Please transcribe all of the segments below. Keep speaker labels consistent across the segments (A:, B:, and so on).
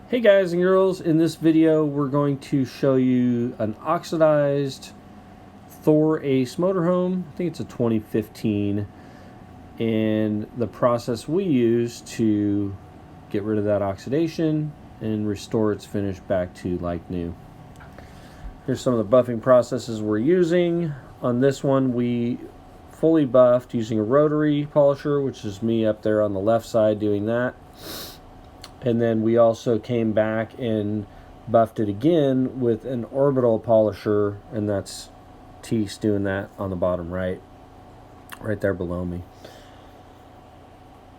A: Hey guys and girls, in this video we're going to show you an oxidized Thor Ace motorhome. I think it's a 2015, and the process we use to get rid of that oxidation and restore its finish back to like new. Here's some of the buffing processes we're using. On this one we fully buffed using a rotary polisher, which is me up there on the left side doing that. And then we also came back and buffed it again with an orbital polisher, and that's Teese doing that on the bottom right there below me.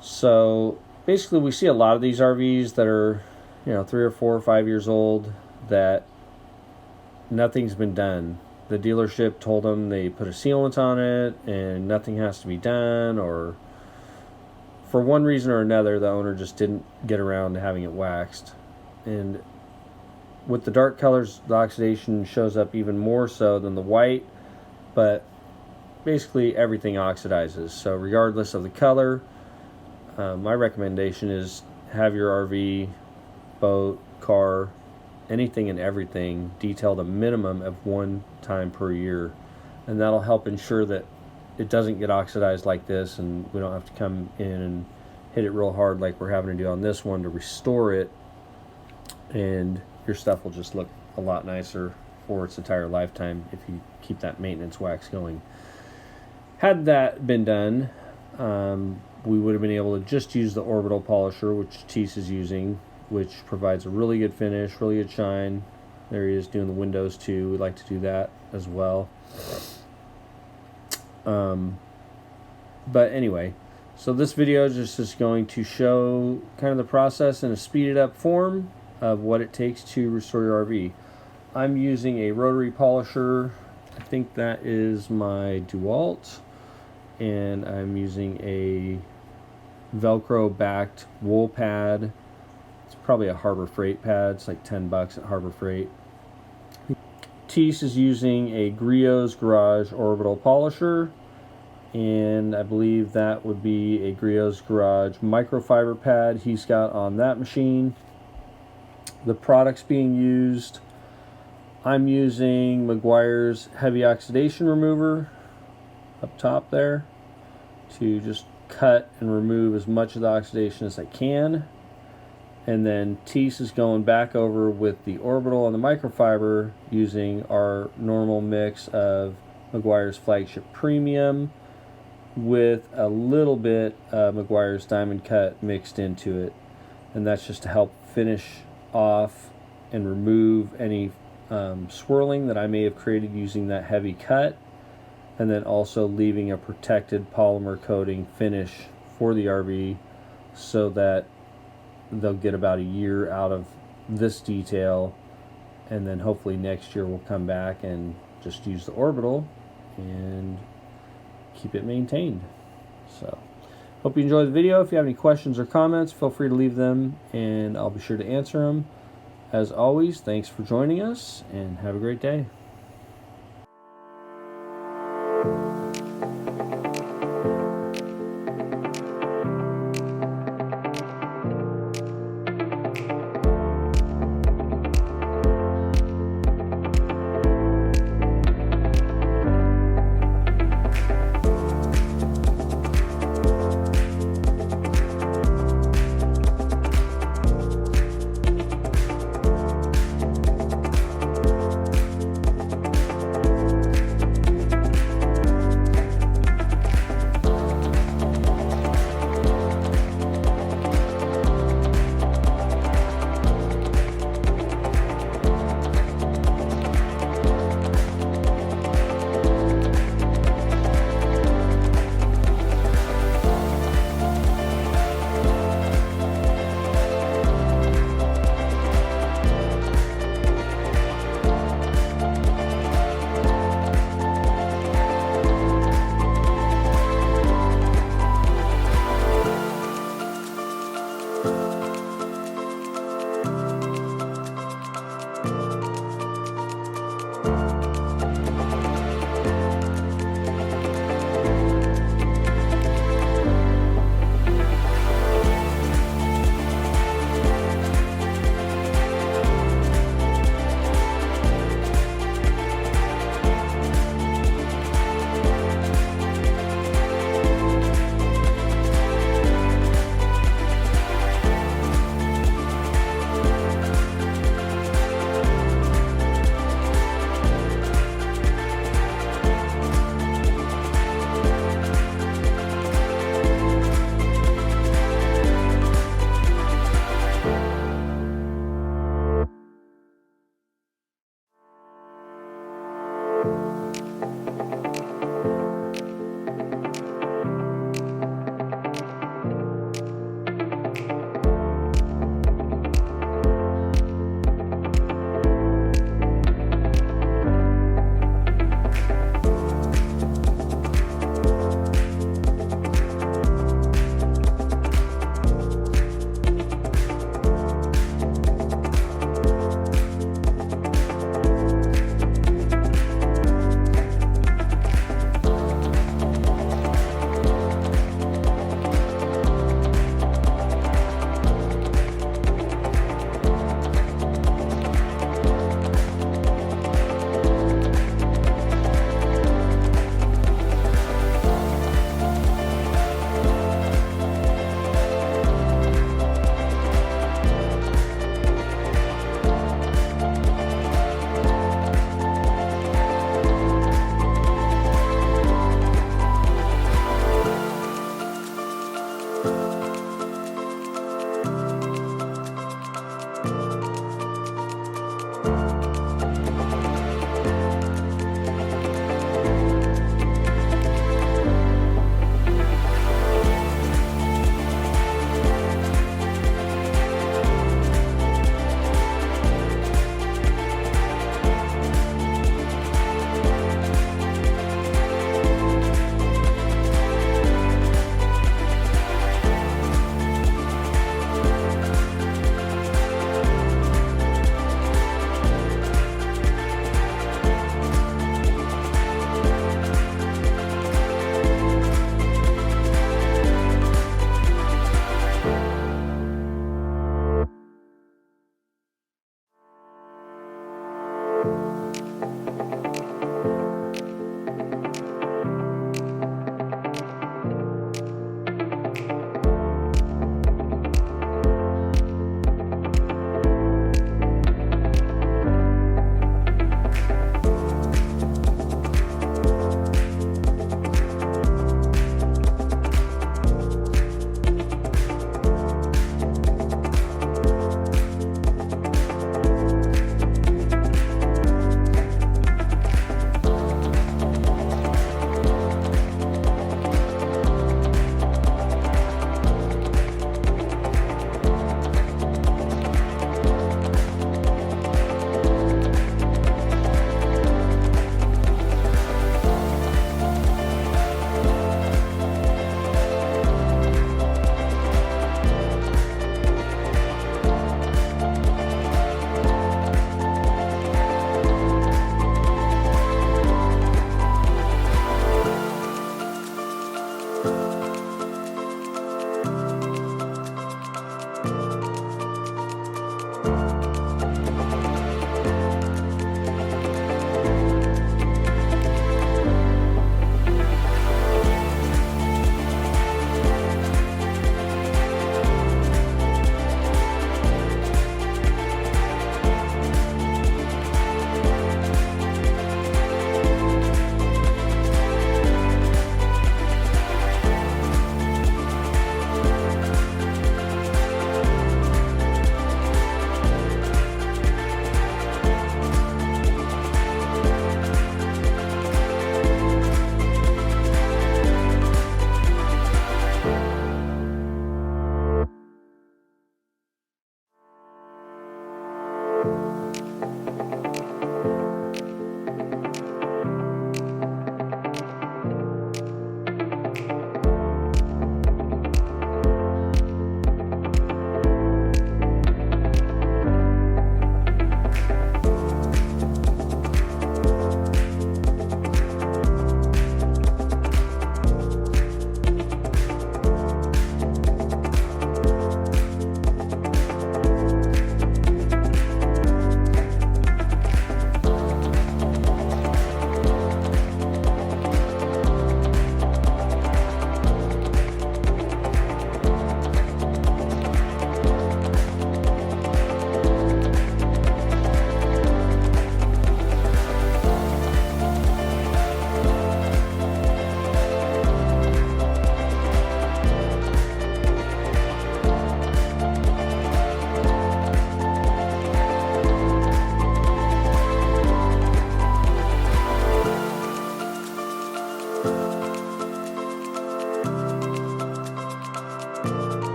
A: So basically we see a lot of these RVs that are 3 or 4 or 5 years old that nothing's been done. The dealership told them they put a sealant on it and nothing has to be done, or for one reason or another, the owner just didn't get around to having it waxed. And with the dark colors, the oxidation shows up even more so than the white, but basically everything oxidizes. So regardless of the color, my recommendation is have your RV, boat, car, anything and everything detailed a minimum of 1 time per year. And that'll help ensure that it doesn't get oxidized like this, and we don't have to come in and hit it real hard like we're having to do on this one to restore it, and your stuff will just look a lot nicer for its entire lifetime if you keep that maintenance wax going. Had that been done, we would have been able to just use the orbital polisher, which Teese is using, which provides a really good finish, really good shine. There he is doing the windows too. We like to do that as well. But anyway, so this video is just going to show kind of the process in a speeded up form of what it takes to restore your RV. I'm using a rotary polisher. I think that is my DeWalt, and I'm using a Velcro backed wool pad. It's probably a Harbor Freight pad. It's like $10 at Harbor Freight. Teese is using a Griot's Garage orbital polisher, and I believe that would be a Griot's Garage microfiber pad he's got on that machine. The products being used, I'm using Meguiar's heavy oxidation remover up top there to just cut and remove as much of the oxidation as I can. And then Teese is going back over with the orbital and the microfiber using our normal mix of Meguiar's Flagship Premium with a little bit of Meguiar's Diamond Cut mixed into it. And that's just to help finish off and remove any swirling that I may have created using that heavy cut, and then also leaving a protected polymer coating finish for the RV so that they'll get about a year out of this detail, and then hopefully next year we'll come back and just use the orbital and keep it maintained. So hope you enjoyed the video. If you have any questions or comments, feel free to leave them and I'll be sure to answer them. As always, thanks for joining us and have a great day.